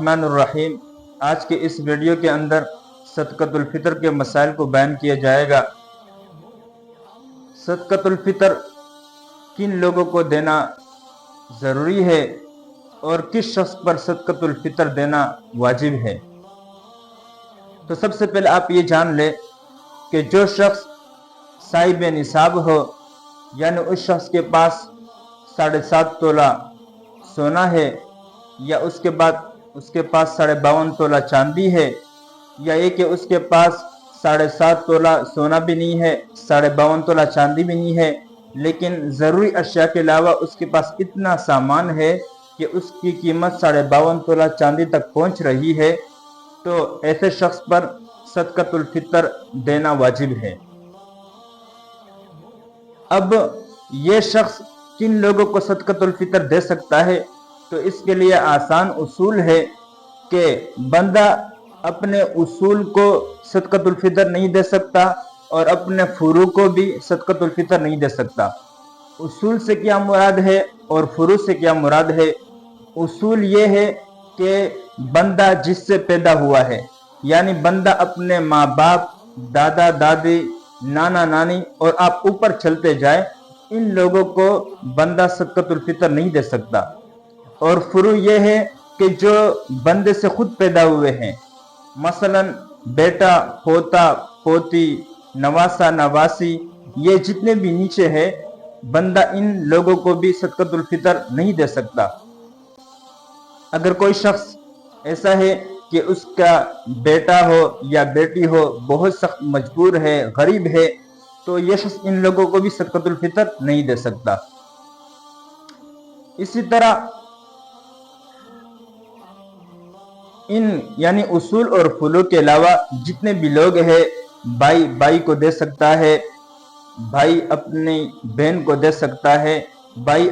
الرحمن الرحیم۔ آج کے اس ویڈیو کے اندر صدقۃ الفطر کے مسائل کو بیان کیا جائے گا۔ صدقۃ الفطر کن لوگوں کو دینا ضروری ہے اور کس شخص پر صدقۃ الفطر دینا واجب ہے؟ تو سب سے پہلے آپ یہ جان لیں کہ جو شخص صاحب نصاب ہو، یعنی اس شخص کے پاس 7.5 تولہ سونا ہے، یا اس کے پاس 52.5 تولہ چاندی ہے، یا یہ کہ اس کے پاس 7.5 تولہ سونا بھی نہیں ہے، 52.5 تولہ چاندی بھی نہیں ہے، لیکن ضروری اشیاء کے علاوہ اس کے پاس اتنا سامان ہے کہ اس کی قیمت 52.5 تولہ چاندی تک پہنچ رہی ہے، تو ایسے شخص پر صدقۃ الفطر دینا واجب ہے۔ اب یہ شخص کن لوگوں کو صدقۃ الفطر دے سکتا ہے؟ تو اس کے لیے آسان اصول ہے کہ بندہ اپنے اصول کو صدقۃ الفطر نہیں دے سکتا اور اپنے فروع کو بھی صدقۃ الفطر نہیں دے سکتا۔ اصول سے کیا مراد ہے اور فروع سے کیا مراد ہے؟ اصول یہ ہے کہ بندہ جس سے پیدا ہوا ہے، یعنی بندہ اپنے ماں باپ، دادا دادی، نانا نانی اور آپ اوپر چلتے جائیں، ان لوگوں کو بندہ صدقۃ الفطر نہیں دے سکتا۔ اور فروع یہ ہے کہ جو بندے سے خود پیدا ہوئے ہیں، مثلا بیٹا، پوتا، پوتی، نواسا، نواسی، یہ جتنے بھی نیچے ہیں، بندہ ان لوگوں کو بھی صدقۃ الفطر نہیں دے سکتا۔ اگر کوئی شخص ایسا ہے کہ اس کا بیٹا ہو یا بیٹی ہو بہت سخت مجبور ہے، غریب ہے، تو یہ شخص ان لوگوں کو بھی صدقۃ الفطر نہیں دے سکتا۔ اسی طرح ان یعنی اصول اور فروع کے علاوہ جتنے بھی لوگ ہیں، بھائی کو دے سکتا ہے، بھائی اپنی بہن کو دے سکتا ہے، بھائی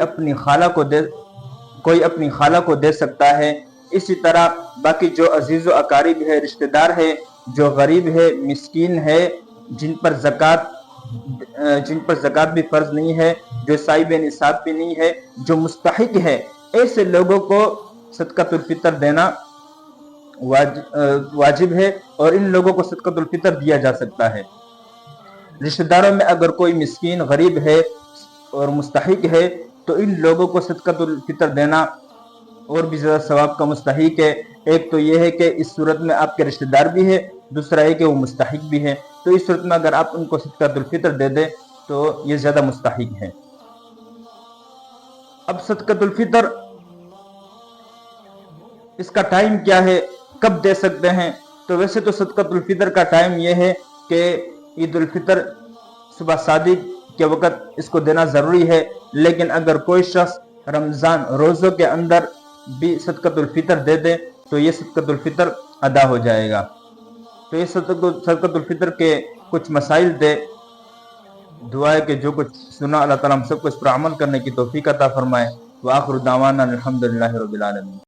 کوئی اپنی خالہ کو دے سکتا ہے۔ اسی طرح باقی جو عزیز و اقارب ہے، رشتہ دار ہے، جو غریب ہے، مسکین ہے، جن پر زکوٰۃ بھی فرض نہیں ہے، جو صاحب نصاب بھی نہیں ہے، جو مستحق ہے، ایسے لوگوں کو صدقۃ الفطر دینا واجب ہے اور ان لوگوں کو صدقۃ الفطر دیا جا سکتا ہے۔ رشتہ داروں میں اگر کوئی مسکین، غریب ہے اور مستحق ہے تو ان لوگوں کو صدقۃ الفطر دینا اور بھی زیادہ ثواب کا مستحق ہے۔ ایک تو یہ ہے کہ اس صورت میں آپ کے رشتہ دار بھی ہے، دوسرا ہے کہ وہ مستحق بھی ہے، تو اس صورت میں اگر آپ ان کو صدقۃ الفطر دے دیں تو یہ زیادہ مستحق ہے۔ اب صدقۃ الفطر اس کا ٹائم کیا ہے، کب دے سکتے ہیں؟ تو ویسے تو صدقۃ الفطر کا ٹائم یہ ہے کہ عید الفطر صبح صادق کے وقت اس کو دینا ضروری ہے، لیکن اگر کوئی شخص رمضان روزوں کے اندر بھی صدقۃ الفطر دے دے تو یہ صدقۃ الفطر ادا ہو جائے گا۔ تو یہ صدقۃ الفطر کے کچھ مسائل تھے۔ دعا ہے کہ جو کچھ سنا اللہ تعالیٰ ہم سب کو اس پر عمل کرنے کی توفیق عطا فرمائے۔ وآخر دعوانا الحمدللہ رب العالمین۔